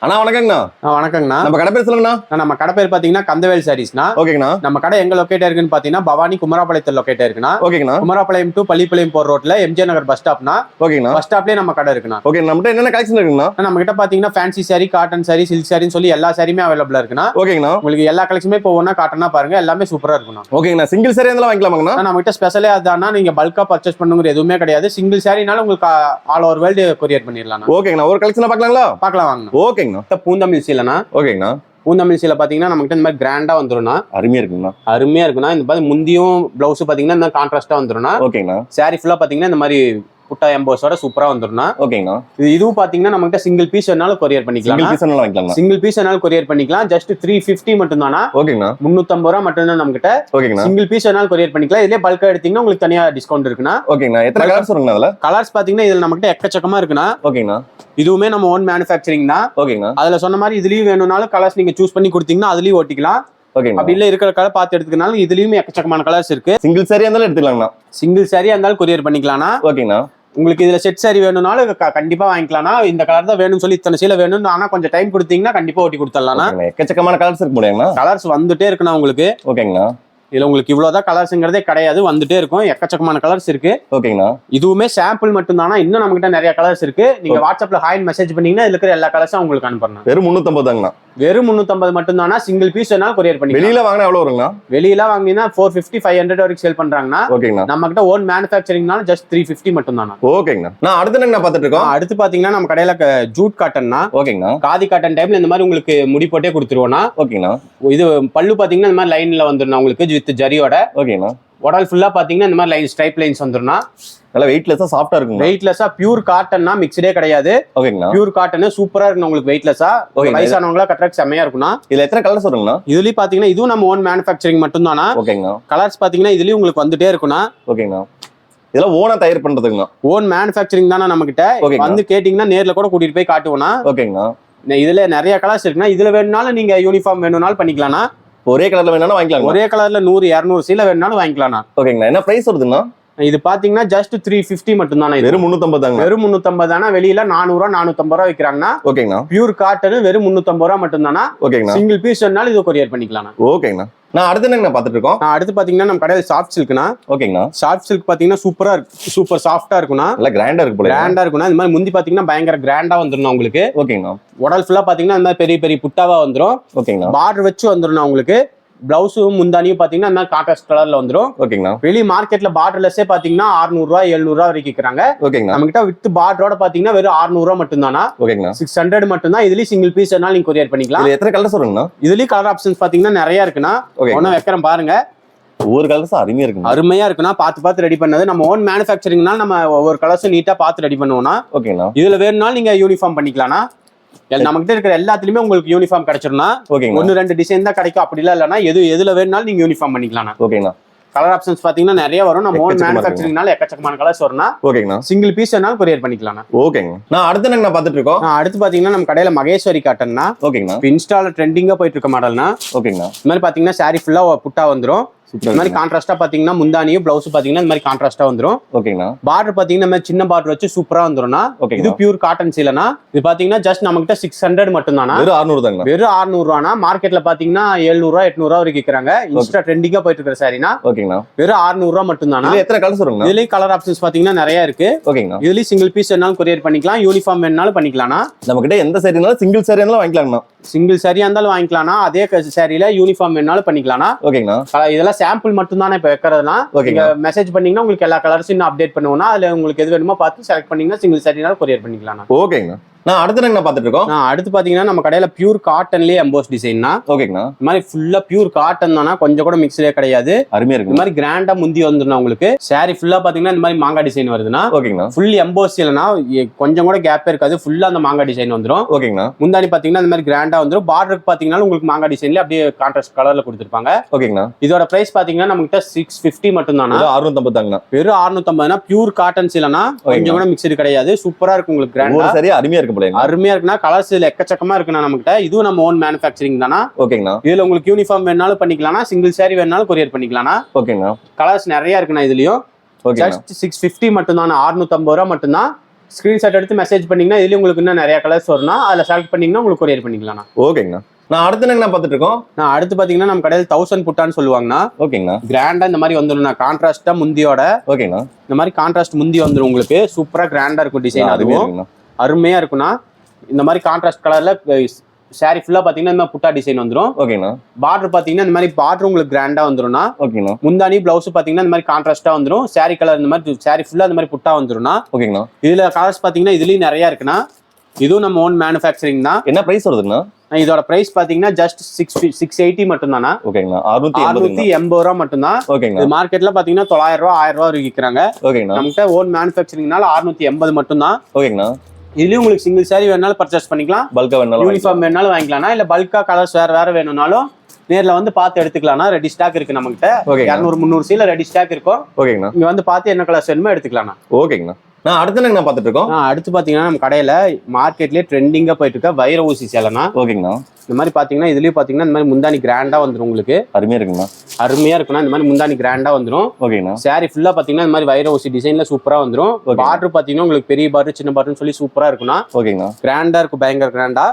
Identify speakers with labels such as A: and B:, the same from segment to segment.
A: அண்ணா வணக்கங்கண்ணா.
B: வணக்கங்கண்ணா.
A: நம்ம கடை பேர் சொல்லுங்கண்ணா.
B: நம்ம கடை பேர் பாத்தீங்கன்னா கந்தவேல் சாரீஸ்னா.
A: ஓகேங்கண்ணா.
B: நம்ம கடை எங்க லொகேட் இருக்குன்னு பாத்தீங்கன்னா பவானி குமராபாளையத்தில் லொகேட் இருக்குண்ணா.
A: ஓகேங்கண்ணா.
B: குமராபாளையம் டு பள்ளிப்பாளையம் போற ரோட்ல எம்ஜிஆர் நகர் பஸ் ஸ்டாப்னா.
A: ஓகேங்கண்ணா.
B: பஸ் ஸ்டாப்லயே நம்ம கடை இருக்குண்ணா.
A: ஓகே, நம்மகிட்ட என்னென்ன கலெக்ஷன் இருக்குங்கண்ணா?
B: நம்ம கிட்ட பாத்தீங்கன்னா fancy sari, cotton sari, silk சாரின்னு சொல்லி எல்லா சாரியுமே அவைலபிளா இருக்குண்ணா.
A: ஓகேங்கண்ணா.
B: உங்களுக்கு எல்லா கலெக்ஷனுமே இப்போ ஒண்ணா காட்டனா பாருங்க, எல்லாமே சூப்பரா இருக்குண்ணா.
A: ஓகேங்கண்ணா. சிங்கிள் சாரி இருந்தாலும் வாங்கிக்கலாமாங்கண்ணா?
B: நம்ம கிட்ட ஸ்பெஷலே அதானா, நீங்க பல்கா பர்ச்சேஸ் பண்ணுங்கிற எதுவுமே கிடையாது. சிங்கிள் சாரினால உங்களுக்கு ஆல் ஓவர் வேர்ல்டு கொரியர் பண்ணிடலாம்.
A: ஓகேங்கண்ணா. ஒரு கலெக்ஷன் பார்க்கலாங்களா?
B: பார்க்கலாம் வாங்க.
A: ஓகேங்கண்ணா.
B: பூந்தமிழ் சீலைனா.
A: ஓகேங்கண்ணா.
B: பூந்தமிழ் சீலை பாத்தீங்கன்னா நம்ம கிட்ட இந்த மாதிரி கிராண்டா வந்துரும்னா.
A: அருமையா இருக்குங்கண்ணா.
B: அருமையா இருக்குண்ணா. இந்த மாதிரி முந்தியும் பிளவுஸ் பாத்தீங்கன்னா இந்த கான்ட்ராஸ்டா வந்துரும்னா.
A: ஓகேங்கண்ணா.
B: சாரி ஃபுல்லா பாத்தீங்கன்னா இந்த மாதிரி புட்டா எம்போஸோட சூப்பரா வந்துரும்னா.
A: ஓகேங்கண்ணா.
B: இதுவும் பாத்தீங்கன்னா நம்ம கிட்ட சிங்கிள் பீஸ் வேணாலும் கொரியர் பண்ணிக்கலாம். சிங்கிள் பீஸ் வேணாலும் கொரியர் பண்ணிக்கலாம். ஜஸ்ட் 350 மட்டும் தானா.
A: ஓகேங்கண்ணா.
B: 350 ரூபா மட்டும் தான் நம்ம கிட்ட.
A: ஓகேங்கண்ணா.
B: சிங்கிள் பீஸ் வேணாலும் கொரியர் பண்ணிக்கலாம். இதுலயே பல்கா எடுத்தீங்கன்னா உங்களுக்கு தனியா டிஸ்கவுண்ட் இருக்குண்ணா.
A: ஓகேங்கண்ணா. எத்தனை கலர்ஸ் வருங்கண்ணா அதுல?
B: கலர்ஸ் பாத்தீங்கன்னா இதுல நம்ம கிட்ட எக்கச்சக்கமா இருக்குண்ணா.
A: ஓகேங்கண்ணா.
B: இதுவுமே நம்ம ஓன் மேனுஃபேக்சரிங் தான்.
A: ஓகேங்கண்ணா.
B: அதுல சொன்ன மாதிரி இதுலயும் வேணும்னாலும் கலர்ஸ் நீங்க சூஸ் பண்ணி கொடுத்தீங்கன்னா அதுலயும் ஓட்டிக்கலாம். அப்படி இல்ல இருக்கிற கலர் பார்த்து எடுத்துக்கனாலும் இதுலயும் எக்கச்சக்கமான கலர்ஸ் இருக்கு.
A: சிங்கிள் சாரியா இருந்தாலும் எடுத்துக்கலாங்கண்ணா.
B: சிங்கிள் சாரியா இருந்தாலும் கொரியர் பண்ணிக்கலாம்னா.
A: ஓகேங்கண்ணா.
B: உங்களுக்கு இதுல செட் சாரி வேணும்னாலும் கண்டிப்பா வாங்கிக்கலாம்னா. இந்த கலர் தான் வேணும்னு சொல்லி இத்தனை சீலை வேணும், ஆனா கொஞ்சம் டைம் கொடுத்தீங்கன்னா கண்டிப்பா ஓட்டி கொடுத்துடலாம்.
A: எக்கச்சக்கமான கலர்ஸ் இருக்கு முடியுங்கண்ணா.
B: கலர்ஸ் வந்துட்டே இருக்குண்ணா உங்களுக்கு.
A: ஓகேங்கண்ணா.
B: இதுல உங்களுக்கு இவ்வளவுதான் கலர்ஸ்ங்கிறதே கிடையாது, வந்துட்டே இருக்கும். எக்கச்சக்கமான கலர்ஸ் இருக்கு.
A: ஓகேங்கண்ணா.
B: இதுவுமே சாம்பிள் மட்டும் தானா. இன்னும் நம்ம கிட்ட நிறைய கலர்ஸ் இருக்கு. நீங்க வாட்ஸ்அப்ல ஹாய் மெசேஜ் பண்ணீங்கன்னா இதுல இருக்கிற எல்லா கலர்ஸும் உங்களுக்கு அனுப்பணும்.
A: வெறும் 350 தாங்கண்ணா.
B: வெறும் 350 மட்டும் தானா. சிங்கிள் பீஸ் வேணாலும் கொரியர் பண்ணி.
A: வெளியில வாங்கினா எவ்வளவு வருங்கண்ணா?
B: வெளியில வாங்கினா 450 500 வரைக்கும் சேல் பண்றாங்கன்னா.
A: ஓகேங்கண்ணா.
B: நம்ம கிட்ட ஓன் மேனுஃபேக்சரிங்னால ஜஸ்ட் 350 மட்டும் தானா.
A: ஓகேங்கண்ணா. நான் அடுத்து என்ன பாத்துட்டு இருக்கோம்?
B: அடுத்து பாத்தீங்கன்னா நம்ம கடையில ஜூட் காட்டன்னா.
A: ஓகேங்கண்ணா.
B: காதி காட்டன் டைப்ல இந்த மாதிரி உங்களுக்கு முடி போட்டே கொடுத்துருவோம்னா.
A: ஓகேங்கண்ணா.
B: இது பல்லு பாத்தீங்கன்னா இந்த மாதிரி லைன்ல வந்துடும் உங்களுக்கு வித் ஜரியோட.
A: ஓகேங்கண்ணா.
B: உடல் ஃபுல்லா பாத்தீங்கன்னா இந்த மாதிரி லைன் ஸ்ட்ரைப் லைன்ஸ் வந்துரும்னா.
A: நல்லா வெயிட்லெஸ்ஸா சாஃப்ட்டா இருக்கும்.
B: வெயிட்லெஸ்ஸா பியூர் காட்டன்னா, மிக்ஸ்டே கிடையாது.
A: ஓகேங்கண்ணா.
B: பியூர் காட்டன் சூப்பரா இருக்கும் உங்களுக்கு வெயிட்லெஸ்ஸா. வயசானவங்களா கட்டுறதுக்கு செமையா இருக்கும்னா.
A: இதுல எத்தனை கலர்ஸ் வருங்கண்ணா?
B: இதுலயும் பாத்தீங்கன்னா இதுவும் நம்ம ஓன் மேனுஃபேக்சரிங் மட்டும் தானா.
A: ஓகேங்கண்ணா.
B: கலர்ஸ் பாத்தீங்கன்னா இதுலயும் உங்களுக்கு வந்துட்டே இருக்கும்னா.
A: ஓகேங்கண்ணா. இதெல்லாம் ஓனா தயார் பண்றதுங்கண்ணா.
B: ஓன் மேனுஃபேக்சரிங் தானே நம்ம கிட்ட. வந்து கேட்டீங்கன்னா நேர்ல கூட கூட்டிட்டு போய் காட்டுவோம்னா.
A: ஓகேங்கண்ணா.
B: இதுல நிறைய கலர்ஸ் இருக்குன்னா. இதுல வேணும்னாலும் நீங்க யூனிஃபார்ம் வேணும்னாலும் பண்ணிக்கலாம்னா.
A: ஒரே கலர்ல வேணாலும் வாங்கிக்கலாம்.
B: ஒரே கலர்ல 100 200 சீலை வேணும்னாலும் வாங்கிக்கலாம்.
A: ஓகேங்கண்ணா. என்ன பிரைஸ் வருதுன்னா?
B: இது பாத்தீங்கன்னா ஜஸ்ட் 350 மட்டும் தானே.
A: வெறும் 350 தாங்க.
B: வெறும் 350 தானே. வெளியில 400 450 ரூபா விற்கிறாங்கன்னா.
A: ஓகேங்கண்ணா.
B: பியூர் காட்டன் வெறும் 350 ரூபா மட்டும் தானா.
A: ஓகேங்கண்ணா.
B: சிங்கிள் பீஸ் வேணாலும் இது கொரியர் பண்ணிக்கலாம்.
A: ஓகேங்கண்ணா. நான் அடுத்து என்ன பாத்துட்டு இருக்கோம்?
B: அடுத்து பாத்தீங்கன்னா நம்ம கடையில சாஃப்ட் சில்க்னா.
A: ஓகேங்கண்ணா.
B: சாஃப்ட் சில்க் பாத்தீங்கன்னா சூப்பரா இருக்கு. சூப்பர் சாஃப்ட்டா இருக்கும்னா.
A: நல்ல கிராண்டா இருக்கு போல.
B: கிராண்டா இருக்கும்னா. இந்த மாதிரி முந்தி பாத்தீங்கன்னா பயங்கர கிராண்டா வந்துரும் உங்களுக்கு.
A: ஓகேங்கண்ணா.
B: உடல் ஃபுல்லா பாத்தீங்கன்னா இந்த மாதிரி பெரிய பெரிய புட்டாவா வந்துரும்.
A: ஓகேங்கண்ணா.
B: பார்டர் வச்சு வந்துரும் உங்களுக்கு. பிளவுஸும் முந்தானியும் பாத்தீங்கன்னா இந்த கான்ட்ராஸ்ட் கலர்ல வந்துரும்.
A: ஓகேங்கண்ணா.
B: வெளி மார்க்கெட்ல பார்டர்லெஸ்ஸே பாத்தீங்கன்னா 600 ரூபா 700 ரூபா வரைக்கும் விற்கிறாங்க.
A: ஓகேங்கண்ணா.
B: நம்ம கிட்ட வித் பார்டரோட பாத்தீங்கன்னா வெறும் 600 ரூபா மட்டும் தானா.
A: ஓகேங்கண்ணா.
B: 600 மட்டும் தான். இதுலயும் சிங்கிள் பீஸ் வேணாலும் நீங்க கொரியர் பண்ணிக்கலாம்.
A: இதுல எத்தனை கலர்ஸ் வருங்கண்ணா?
B: இதுலயும் கலர் ஆப்ஷன்ஸ் பாத்தீங்கன்னா நிறைய இருக்குண்ணா. ஒன்னும் வைக்கிறேன் பாருங்க.
A: ஒவ்வொரு கலர்ஸும் அருமையா இருக்கு.
B: அருமையா இருக்குன்னா. பார்த்து ரெடி பண்ணது. நம்ம ஓன் மேனுஃபேக்சரிங்னால நம்ம ஒவ்வொரு கலர்ஸும் நீட்டா பார்த்து ரெடி பண்ணுவோம்னா.
A: ஓகேங்கண்ணா.
B: இதுல வேணும்னாலும் நீங்க யூனிஃபார்ம் பண்ணிக்கலாம்னா. நம்ம கிட்ட இருக்கிற எல்லாத்துலயுமே உங்களுக்கு யூனிஃபார்ம் கிடைச்சிரும்னா. ஒன்னு ரெண்டு டிசைன் தான் கிடைக்கும். அப்படி இல்லைன்னா எதுல வேணும்னாலும் நீங்க யூனிஃபார்ம் பண்ணிக்கலாம்.
A: ஓகேங்கண்ணா.
B: கலர் ஆப்ஷன்ஸ் பாத்தீங்கன்னா நிறைய வரும். நம்ம ஓன் மேனுஃபேக்சரிங்னால எக்கச்சக்கமான கலர்ஸ் வரும்னா.
A: ஓகேங்கண்ணா.
B: சிங்கிள் பீஸ் வேணாலும் கொரியர் பண்ணிக்கலாம்.
A: ஓகேங்க. நான் அடுத்து என்ன பாத்துட்டு இருக்கோம்?
B: அடுத்து பாத்தீங்கன்னா நம்ம கடையில மகேஸ்வரி காட்டன்னா.
A: ஓகேங்கண்ணா.
B: இன்ஸ்டால ட்ரெண்டிங்கா போயிட்டு இருக்க மாடல்னா.
A: ஓகேங்கண்ணா.
B: இந்த மாதிரி பாத்தீங்கன்னா சாரி ஃபுல்லா புட்டா வந்துரும். இந்த மாதிரி கான்ட்ராஸ்டா பாத்தீங்கன்னா முந்தானியும் பிளவுஸ் பாத்தீங்கன்னா இந்த மாதிரி கான்ட்ராஸ்டா வந்துரும்.
A: ஓகேங்கண்ணா.
B: பார்டர் பாத்தீங்கன்னா இந்த சின்ன பார்டர் வச்சு சூப்பரா வந்துரும்னா. இது பியூர் காட்டன் சீலைனா. இது பாத்தீங்கன்னா ஜஸ்ட் நம்ம கிட்ட 600 மட்டும் தானா.
A: வெறும் 600 தாங்க.
B: வெறும் 600 ரூபானா. மார்க்கெட்ல பாத்தீங்கன்னா 700 ரூபா 800 ரூபா வரைக்கும் விற்கிறாங்க. இன்ஸ்டா ட்ரெண்டிங்கா போயிட்டு இருக்கிற சாரினா.
A: ஓகேங்கண்ணா.
B: வெறும் 600 ரூபா மட்டும் தானா.
A: இதுல எத்தனை கலர்ஸ் வருங்க?
B: இதுலயும் கலர் ஆப்ஷன்ஸ் பாத்தீங்கன்னா நிறைய இருக்கு.
A: ஓகேங்கண்ணா.
B: இதுலயும் சிங்கிள் பீஸ் வேணாலும் கொரியர் பண்ணிக்கலாம். யூனிஃபார்ம் வேணாலும் பண்ணிக்கலாம்னா.
A: நம்ம கிட்ட எந்த சாரி இருந்தாலும் சிங்கிள் சாரி இருந்தாலும் வாங்கிக்கலாம்ண்ணா.
B: சிங்கிள் சாரியா இருந்தாலும் வாங்கிக்கலாம்னா. அதே சாரியில யூனிஃபார்ம் வேணாலும் பண்ணிக்கலாம்னா.
A: ஓகேங்கண்ணா.
B: இதெல்லாம் சாம்பிள் மட்டும் தானே இப்ப வைக்கிறதுனா. நீங்க மெசேஜ் பண்ணீங்கன்னா உங்களுக்கு எல்லா கலர்ஸும் இன்னும் அப்டேட் பண்ணுவோம்னா. அதுல உங்களுக்கு எது வேணுமோ பார்த்து செலக்ட் பண்ணீங்கன்னா சிங்கிள் சாரினாலும் கொரியர் பண்ணிக்கலாம்.
A: ஓகேங்கண்ணா. நான் அடுத்து என்ன பாத்துட்டு இருக்கோம்?
B: அடுத்து பாத்தீங்கன்னா நம்ம கடையில பியூர் காட்டன்லயே எம்போஸ் டிசைன்னா.
A: ஓகேங்கண்ணா.
B: இந்த மாதிரி ஃபுல்லா பியூர் காட்டன் தானா. கொஞ்சம் கூட மிக்ஸ்லயே கிடையாது.
A: அருமையா இருக்கு.
B: இந்த மாதிரி கிராண்டா முந்தி வந்துடும் உங்களுக்கு. சாரி ஃபுல்லா பாத்தீங்கன்னா இந்த மாதிரி மாங்கா டிசைன் வருதுன்னா.
A: ஓகேங்கண்ணா.
B: ஃபுல் எம்போஸ் இல்லைன்னா கொஞ்சம் கூட கேப் இருக்காது. ஃபுல்லா அந்த மாங்கா டிசைன் வந்துடும்.
A: ஓகேங்கண்ணா. முந்தானி
B: பாத்தீங்கன்னா இந்த மாதிரி கிராண்டா வந்துடும். பார்டருக்கு பாத்தீங்கன்னா உங்களுக்கு மாங்கா டிசைன்ல அப்படியே கான்ட்ராஸ்ட் கலர்ல கொடுத்துருப்பாங்க.
A: ஓகேங்கண்ணா.
B: இதோட பிரைஸ் பாத்தீங்கன்னா நம்ம கிட்ட 650 மட்டும் தானா.
A: 650 தாங்கண்ணா.
B: வெறும் 650. பியூர் காட்டன் இல்லைன்னா கொஞ்சம் கூட மிக்சடு கிடையாது. சூப்பரா இருக்கும் உங்களுக்கு. கிராண்டா
A: சரி அருமையா இருக்கு போல.
B: அருமையா இருக்குன்னா. கலர்ஸ் எக்கச்சக்கமா இருக்குண்ணா நம்ம கிட்ட. இதுவும் நம்ம ஓன் மேனுஃபேக்சரிங் தானா.
A: ஓகேங்கண்ணா.
B: இதுல உங்களுக்கு யூனிஃபார்ம் வேணாலும் பண்ணிக்கலாம். சிங்கிள் சாரி வேணாலும் கொரியர் பண்ணிக்கலாம்.
A: ஓகேங்கண்ணா.
B: கலர்ஸ் நிறைய இருக்குண்ணா. இதுலயும் ஜஸ்ட் 650 மட்டும் தான். 650 ரூபா மட்டும் தான். ஸ்கிரீன்ஷாட் எடுத்து மெசேஜ் பண்ணீங்கன்னா இதுலயும் உங்களுக்கு இன்னும் நிறைய கலர்ஸ் வரும்னா அதில் செலக்ட் பண்ணீங்கன்னா உங்களுக்கு கொரியர் பண்ணிக்கலாம்ண்ணா.
A: ஓகேங்கண்ணா. நான் அடுத்து என்னங்கண்ணா பார்த்துட்டு இருக்கோம்?
B: நான் அடுத்து பாத்தீங்கன்னா நம்ம கடையில் 1000 புட்டான்னு சொல்லுவாங்கண்ணா.
A: ஓகேங்கண்ணா.
B: கிராண்டா இந்த மாதிரி வந்துடும், கான்ட்ராஸ்டா முந்தியோட. ஓகேண்ணா. இந்த மாதிரி கான்ட்ராஸ்ட் முந்தி வந்துடும் உங்களுக்கு. சூப்பரா கிராண்டா இருக்கும் டிசைன், அதுவும் அருமையா இருக்குண்ணா. இந்த மாதிரி கான்ட்ராஸ்ட் கலர்ல சாரி ஃபுல்லா பாத்தீங்கன்னா இந்த மாதிரி புட்டா டிசைன் வந்துடும். ஓகேண்ணா. பார்டர் பாத்தீங்கன்னா இந்த மாதிரி பார்டர் உங்களுக்கு கிராண்டா வந்துடும்னா. ஓகேண்ணா. முந்தானி பிளவுஸ் பாத்தீங்கன்னா இந்த மாதிரி கான்ட்ராஸ்டா வந்துடும். சாரி கலர் இந்த மாதிரி சாரி ஃபுல்லா இந்த மாதிரி புட்டா வந்துடும்னா. ஓகேண்ணா. இதுல கலர்ஸ் பாத்தீங்கன்னா இதுலயும் நிறைய இருக்குண்ணா. இதுவும் நம்ம ஓன் மேனுஃபேக்சரிங் தான்.
A: என்ன பிரைஸ் வருதுண்ணா?
B: இதோட பிரைஸ் பாத்தீங்கன்னா ஜஸ்ட் 680 மட்டும் தானா.
A: ஓகேங்கண்ணா.
B: 680 ரூபா மட்டும் தான். ஓகேங்க. மார்க்கெட்ல பாத்தீங்கன்னா 900 ரூபா 1000 ரூபா விற்கிறாங்க. ஓகேங்கண்ணா. நம்மகிட்ட ஓன் மேனுஃபேக்சரிங்னால 680 மட்டும் தான். ஓகேங்கண்ணா. இதுலயும் உங்களுக்கு சிங்கிள் சாரி வேணாலும் பர்ச்சேஸ் பண்ணிக்கலாம், பல்கா வேணாலும் யூனிஃபார்ம் வேணாலும் வாங்கிக்கலாம், இல்ல பல்கா கலர்ஸ் வேற வேணும்னாலும் நேர்ல வந்து பார்த்து எடுத்துக்கலாம். ரெடி ஸ்டாக் இருக்கு நம்ம கிட்ட. 200-300 சீல ரெடி ஸ்டாக் இருக்கும். ஓகேங்கண்ணா. இங்க வந்து பார்த்து என்ன கலர்ஸ் வேணுமோ எடுத்துக்கலாம். ஓகேங்கண்ணா. நான் அடுத்து என்ன பார்த்துட்டு இருக்கோம்? அடுத்து பாத்தீங்கன்னா நம்ம கடையில மார்க்கெட்லயே ட்ரெண்டிங்கா போயிட்டு இருக்க வைர ஊசி சேலைனா. ஓகேங்கண்ணா. இந்த மாதிரி பாத்தீங்கன்னா இதுலயும் பாத்தீங்கன்னா இந்த மாதிரி முந்தானி கிராண்டா வந்துடும் உங்களுக்கு. அருமையா இருக்குண்ணா. அருமையா இருக்குண்ணா. இந்த மாதிரி முந்தானி கிராண்டா வந்துடும். ஓகேண்ணா. சாரி ஃபுல்லா பாத்தீங்கன்னா இந்த மாதிரி வைர ஊசி டிசைன்ல சூப்பரா வந்துடும். பார்டர் பாத்தீங்கன்னா உங்களுக்கு பெரிய பார்டர் சின்ன பார்டர்னு சொல்லி சூப்பரா இருக்குண்ணா. ஓகேங்கண்ணா. கிராண்டா இருக்கும், பயங்கர கிராண்டா.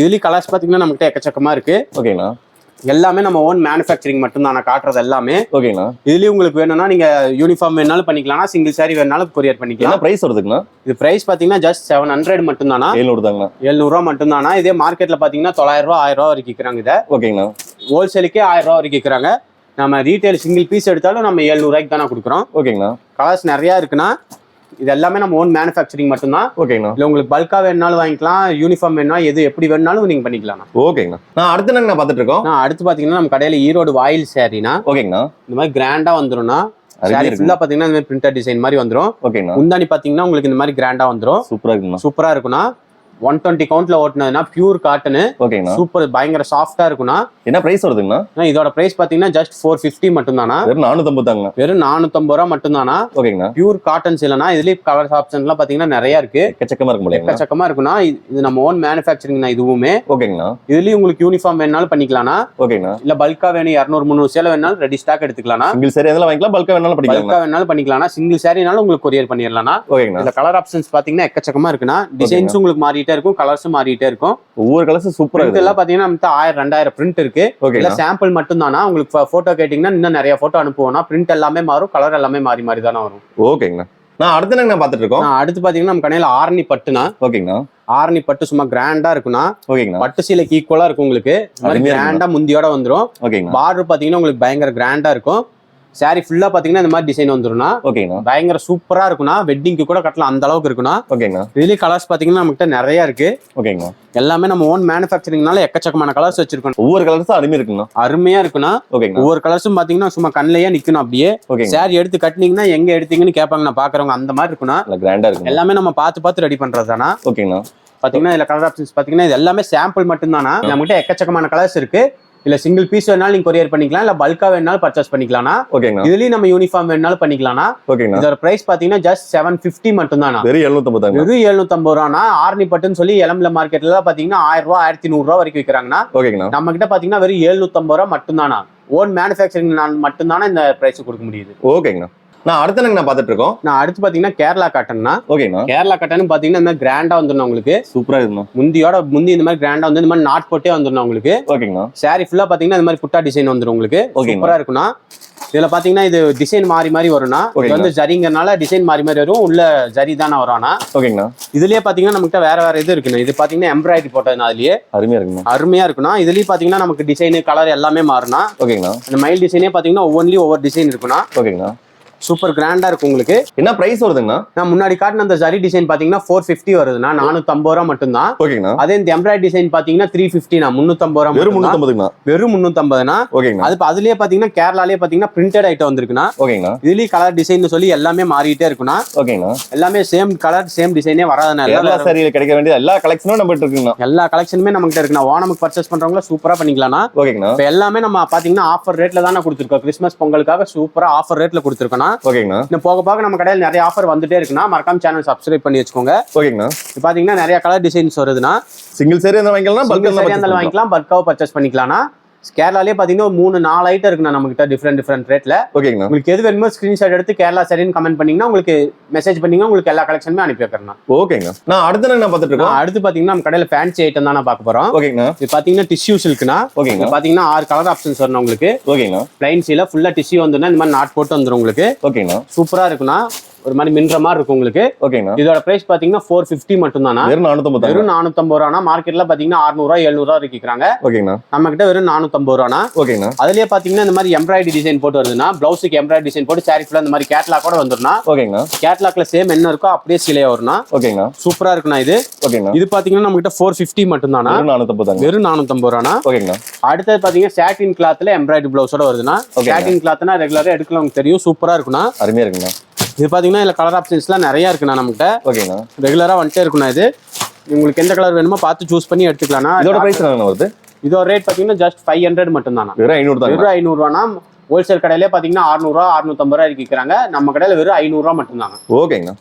B: இதுலயும் கலர்ஸ் பாத்தீங்கன்னா நம்மகிட்ட எக்கச்சக்கமா இருக்கு. ஓகேண்ணா. எல்லாமே நம்ம ஓன் மேனுஃபேக்சரிங் மட்டும் தான் காட்டுறது எல்லாமே. ஓகேண்ணா. இதுலயும் உங்களுக்கு வேணும்னா நீங்க யூனிஃபார்ம் வேணாலும் பண்ணிக்கலாம், சிங்கிள் சாரி வேணாலும் கொரியர் பண்ணிக்கலாம். பிரைஸ் வருதுங்கண்ணா? இது பிரைஸ் பாத்தீங்கன்னா ஜஸ்ட் 700 மட்டும் தானா. 700 ரூபா மட்டும் தானா. இதே மார்க்கெட்ல பாத்தீங்கன்னா 900 ரூபா 1000 ரூபா வரைக்கும் விற்கிறாங்க. இதை ஓகேங்கண்ணா. ஹோல்சேலுக்கே 1000 ரூபா வரைக்கும் விற்கிறாங்க. நம்ம ரீட்டைல் சிங்கிள் பீஸ் எடுத்தாலும் நம்ம 700 ரூபாய்க்கு தானே கொடுக்குறோம். ஓகேங்கண்ணா. கலர்ஸ் நிறைய இருக்குன்னா இது எல்லாமே நம்ம ஓன் மேனுஃபேக்சரிங் மட்டும் தான். ஓகேங்கண்ணா. இல்ல உங்களுக்கு பல்கா வேணாலும் வாங்கிக்கலாம், யூனிஃபார்ம் வேணா எது எப்படி வேணாலும் நீங்க பண்ணிக்கலாம். ஓகேங்கண்ணா. நான் அடுத்து என்ன பார்த்துட்டு இருக்கோம்? அடுத்து பாத்தீங்கன்னா நம்ம கடையில ஈரோடு வாயில் சாரினா. ஓகேங்கண்ணா. இந்த மாதிரி கிராண்டா வந்துரும்னா. சாரி ஃபுல்லா பாத்தீங்கன்னா இந்த மாதிரி பிரிண்டட் டிசைன் மாதிரி வந்துரும். ஓகேங்கண்ணா. முந்தானி பாத்தீங்கன்னா உங்களுக்கு இந்த மாதிரி கிராண்டா வந்துரும். சூப்பரா இருக்குண்ணா. சூப்பரா இருக்குண்ணா. 120 கவுண்ட்ல ஓட்டுனதுன்னா பியூர் காட்டன். ஓகேங்கண்ணா. சூப்பர், பயங்கர சாஃப்டா இருக்குண்ணா. என்ன பிரைஸ் வருதுங்கண்ணா? இதோட பிரைஸ் பாத்தீங்கன்னா ஜஸ்ட் 450 மட்டும் தானா. வெறும் 450 தாங்க. வெறும் 450 ரூபா மட்டும் தானா. ஓகேங்கண்ணா. பியூர் காட்டன்ஸ் இல்லனா இதுலயே கலர் ஆப்ஷன்ஸ்லாம் பாத்தீங்கன்னா நிறைய இருக்கு. எக்கச்சக்கமா இருக்கும். எக்கச்சக்கமா இருக்குண்ணா. இது நம்ம ஓன் மேனுஃபேக்சரிங் இதுவுமே. ஓகேங்கண்ணா. இதுலயும் உங்களுக்கு யூனிஃபார்ம் வேணாலும் பண்ணிக்கலாம்னா. ஓகேங்கண்ணா. இல்ல பல்கா வேணும் 200-300 சேலை வேணாலும் ரெடி ஸ்டாக் எடுத்துக்கலாம். சிங்கிள் சாரி அதெல்லாம் வாங்கிக்கலாம், பல்கா வேணாலும் பண்ணிக்கலாம். பல்கா வேணாலும் பண்ணிக்கலாம், சிங்கிள் சாரினாலும் உங்களுக்கு கொரியர் பண்ணிடலாம். ஓகேங்கண்ணா. இந்த கலர் ஆப்ஷன்ஸ் பாத்தீங்கன்னா எக்கச்சக்கமா இருக்குண்ணா. டிசைன்ஸ் உங்களுக்கு மாறிட்டே இருக்கும், கலர்ஸும் மாறிட்டே இருக்கும். ஒவ்வொரு கலர்ஸ் சூப்பரா இருக்கு. இதெல்லாம் பாத்தீங்கன்னா நம்ம 1000-2000 பிரிண்ட் இருக்கு. இல்ல சாம்பிள் மட்டும் தானா. உங்களுக்கு போட்டோ கேட்டீங்கன்னா இன்னும் நிறைய போட்டோ அனுப்புவோம்னா பிரிண்ட் எல்லாமே மாறும், கலர் எல்லாமே மாறி மாறி தானே வரும். ஓகேங்கண்ணா. நான் அடுத்து என்ன பார்த்துட்டு இருக்கோம்? அடுத்து பாத்தீங்கன்னா நம்ம கடையில ஆரணி பட்டுனா. ஓகேங்கண்ணா. ஆரணி பட்டு சும்மா கிராண்டா இருக்குண்ணா. ஓகேங்கண்ணா. பட்டு சீலைக்கு ஈக்குவலா இருக்கும் உங்களுக்கு. கிராண்டா முந்தியோட வந்துரும். ஓகேங்கண்ணா. பார்டர் பாத்தீங்கன்னா உங்களுக்கு பயங்கர கிராண்டா இருக்கும். சாரி ஃபுல்லா பாத்தீங்கன்னா இந்த மாதிரி டிசைன் வந்துரும்னா. ஓகேங்கண்ணா. பயங்கர சூப்பரா இருக்குண்ணா. வெட்டிங்க்கு கூட கட்டலாம், அந்த அளவுக்கு இருக்குண்ணா. ஓகேங்கண்ணா. இதுலயே கலர்ஸ் பாத்தீங்கன்னா நம்மகிட்ட நிறைய இருக்கு. ஓகேங்கண்ணா. எல்லாமே நம்ம ஓன் மேனுஃபேக்சரிங்னால எக்கச்சக்கமான கலர்ஸ் வச்சிருக்கோம். ஒவ்வொரு கலர்ஸும் அருமையா இருக்குண்ணா. அருமையா இருக்குண்ணா. ஓகேங்க. ஒவ்வொரு கலர்ஸும் பாத்தீங்கன்னா சும்மா கண்ணிலேயே நிக்கணும் அப்படியே. சாரி எடுத்து கட்டினீங்கன்னா எங்க எடுத்தீங்கன்னு கேட்பாங்க நான் பாக்குறவங்க, அந்த மாதிரி இருக்குண்ணா. கிராண்டா இருக்கு. எல்லாமே நம்ம பார்த்து ரெடி பண்றது தானா. ஓகேங்கண்ணா. பாத்தீங்கன்னா இதுல கலர் ஆப்ஷன்ஸ் பாத்தீங்கன்னா இது எல்லாமே சாம்பிள் மட்டும் தானா. நம்மகிட்ட எக்கச்சக்கமான கலர்ஸ் இருக்கு. இல்ல சிங்கிள் பீஸ் வேணாலும் நீங்க கொரியர் பண்ணிக்கலாம், இல்ல பல்கா வேணாலும் பர்ச்சேஸ் பண்ணிக்கலாம். ஓகேங்க. இதுலயும் நம்ம யூனிஃபார்ம் வேணாலும் பண்ணிக்கலாம். ஓகேங்க. இதோட பிரைஸ் பாத்தீங்கன்னா ஜஸ்ட் 750 மட்டும் தானா. வெறும் 750. வெறும் 750 ரூபானா. ஆரணி பட்டுன்னு சொல்லி எலம்பல மார்க்கெட்ல பாத்தீங்கன்னா 1000 ரூபாய் 1100 ரூபாய் வரைக்கும் விற்கிறாங்கன்னா. ஓகேங்க. நம்ம கிட்ட பாத்தீங்கன்னா வெறும் 750 ரூபாய் மட்டும் தானா. ஓன் மேனுஃபேக்சரிங் மட்டும் தானே இந்த பிரைஸ் கொடுக்க முடியுது. ஓகேங்க. நான் அடுத்து என்ன பார்த்துட்டு இருக்கோம்? நான் அடுத்து பாத்தீங்கன்னா கேரளா காட்டன்னா. ஓகேண்ணா. கேரளா காட்டன் பாத்தீங்கன்னா இந்த மாதிரி கிராண்டா வந்துடும் உங்களுக்கு. சூப்பரா இருக்கும். முந்தி இந்த மாதிரி கிராண்டா வந்து இந்த மாதிரி நாட் போட்டே வந்துடும் உங்களுக்கு. ஓகேங்கண்ணா. சாரி ஃபுல்லா பாத்தீங்கன்னா இந்த மாதிரி புட்டா டிசைன் வந்துடும் உங்களுக்கு. சூப்பரா இருக்குண்ணா. இதுல பாத்தீங்கன்னா இது டிசைன் மாறி மாறி வரும்னா. இது வந்து ஜரிங்கனால டிசைன் மாறி மாறி வரும். உள்ள ஜரி தானே வரும். ஓகேங்கண்ணா. இதுலயே பாத்தீங்கன்னா நமக்கு வேற இது இருக்குண்ணா. இது பாத்தீங்கன்னா எம்ப்ராய்டரி போட்டதுனா அதுலயே அருமையா இருக்குண்ணா. அருமையா இருக்குண்ணா. இதுலயே பாத்தீங்கன்னா நமக்கு டிசைன் கலர் எல்லாமே மாறும்னா. ஓகேங்கண்ணா. இந்த மைல் டிசைனே பாத்தீங்கன்னா ஒவ்வொரு டிசைன் இருக்குண்ணா. ஓகேங்கண்ணா. சூப்பர் கிராண்டா இருக்கும் உங்களுக்கு. என்ன பிரைஸ் வருதுங்கண்ணா? நான் முன்னாடி காட்டின அந்த ஜரி டிசைன் பாத்தீங்கன்னா 450 வருதுண்ணா. 450 ரூபா மட்டும் தான். ஓகேங்கண்ணா. அதே இந்த எம்ப்ராய்டரி டிசைன் பாத்தீங்கன்னா 350 350 ரூபா. வெறும் 350. வெறும் 350. ஓகேங்கண்ணா. அது அதுலயே பாத்தீங்கன்னா கேரளாலயே பாத்தீங்கன்னா பிரிண்டட் ஐட்டம் வந்திருக்குண்ணா. ஓகேங்கண்ணா. இதுலயே கலர் டிசைன் சொல்லி எல்லாமே மாறிட்டே இருக்குண்ணா. ஓகேங்கண்ணா. எல்லாமே சேம் கலர் சேம் டிசைனே வராதுண்ணா. எல்லா சாரியில கிடைக்க வேண்டிய எல்லா கலெக்ஷனும் நம்ம கிட்ட இருக்குண்ணா. எல்லா கலெக்ஷனுமே நம்ம கிட்ட இருக்குண்ணா. ஓணமுக்கு பர்ச்சேஸ் பண்றவங்க சூப்பரா பண்ணிக்கலாம்ண்ணா. ஓகேங்கண்ணா. இப்போ எல்லாமே நம்ம பாத்தீங்கன்னா ஆஃபர் ரேட்ல தானே கொடுத்துருக்கோம். கிறிஸ்மஸ் பொங்கலுக்காக சூப்பரா ஆஃபர் ரேட்ல கொடுத்துருக்கோம். ஓகேங்கண்ணா. இன்னும் போக நம்ம கடையில் நிறைய ஆஃபர் வந்துட்டே இருக்குண்ணா. மறக்காம சேனல் சப்ஸ்கிரைப் பண்ணி வச்சுக்கோங்க. ஓகேங்கண்ணா. இப்போ பாத்தீங்கன்னா நிறைய கலர் டிசைன்ஸ் வருதுண்ணா. சிங்கிள் சாரி அந்த வாங்கிக்கலாம், பல்கா சாரி அந்த வாங்கிக்கலாம், பல்காவை பர்ச்சேஸ் பண்ணிக்கலாம்னா. கேரளாலே பாத்தீங்கன்னா 3-4 ஐட்டம் இருக்குண்ணா நம்ம கிட்ட டிஃப்ரெண்ட் ரேட்ல.
A: ஓகேங்கண்ணா.
B: உங்களுக்கு எது வேணுமோ ஸ்கிரீன்ஷாட் எடுத்து கேரளா சரின்னு கமெண்ட் பண்ணீங்கன்னா உங்களுக்கு மெசேஜ் பண்ணீங்கன்னா உங்களுக்கு எல்லா கலெக்ஷனுமே அனுப்பி வைக்கிறேன்.
A: ஓகேங்க. நான் அடுத்து என்ன பார்த்துட்டு இருக்கோம்?
B: அடுத்து பாத்தீங்கன்னா நம்ம கடையில ஃபேன்சி ஐட்டம் தான் பார்க்க போறோம்.
A: ஓகேங்கண்ணா.
B: இது பாத்தீங்கன்னா டிஷ்யூ சில்க்னா.
A: ஓகேங்க.
B: பாத்தீங்கன்னா 6 கலர் ஆப்ஷன்ஸ் வரும் உங்களுக்கு.
A: ஓகேங்கண்ணா.
B: பிளைன் சீல ஃபுல்லா டிஷ்யூ வந்துனா இந்த மாதிரி நாட் போட்டு வந்துரும் உங்களுக்கு.
A: ஓகேங்கண்ணா.
B: சூப்பரா இருக்குண்ணா. ஒரு மாதிரி மின்ற மாதிரி இருக்கும் உங்களுக்கு.
A: ஓகேங்கண்ணா.
B: இதோட பிரைஸ் பாத்தீங்கன்னா 450 மட்டும் தானா.
A: வெறும் 450
B: ரூபானா. மார்க்கெட்ல பாத்தீங்கன்னா 600 700 விக்கிறாங்க.
A: ஓகேங்கண்ணா.
B: நம்ம கிட்ட வெறும் 450 ரூபானா.
A: ஓகேங்கண்ணா.
B: அதுலயே பாத்தீங்கன்னா இந்த மாதிரி எம்ப்ராய்டரி டிசைன் போட்டு வருதுன்னா பிளவுஸுக்கு எம்ப்ராய்டரி டிசைன் போட்டு சாரி ஃபுல்லா இந்த மாதிரி கேட்லாக் கூட வந்துருனா.
A: ஓகேங்கண்ணா.
B: கேட்லாக்ல சேம் என்ன இருக்கோ அப்படியே சிலையா வரும்னா.
A: ஓகேங்கண்ணா.
B: சூப்பரா இருக்குண்ணா இது.
A: ஓகேங்கண்ணா.
B: இது பாத்தீங்கன்னா நம்ம கிட்ட 450 மட்டும் தானா. வெறும் 450 ரூபானா.
A: ஓகேங்கண்ணா.
B: அடுத்தது பாத்தீங்கன்னா சாட்டின் கிளாத்ல எம்ப்ராய்டரி பிளவுஸோட வருதுன்னா. சாட்டின் கிளாத்னா ரெகுலரா எடுக்கலாம் தெரியும். சூப்பரா இருக்குண்ணா.
A: அருமையா இருக்குண்ணா.
B: இது பாத்தீங்கன்னா இதுல கலர் ஆப்ஷன்ஸ்லாம் நிறைய இருக்குண்ணா நம்மகிட்ட.
A: ஓகேண்ணா.
B: ரெகுலரா வந்துட்டே இருக்குண்ணா இது. உங்களுக்கு எந்த கலர் வேணுமோ பார்த்து சூஸ் பண்ணி எடுத்துக்கலாம்.
A: இதோட பிரைஸ் என்ன வருது?
B: இதோட ரேட் பாத்தீங்கன்னா ஜஸ்ட் 500 மட்டும் தானா.
A: வெறும் 500 தான்.
B: வெறும் 500 ரூபானா. ஹோல்சேல் கடையிலே பாத்தீங்கன்னா 600 650 விற்கிறாங்க. நம்ம கடையில வெறும் 500 ரூபா மட்டும் தாங்க.
A: ஓகேங்கண்ணா.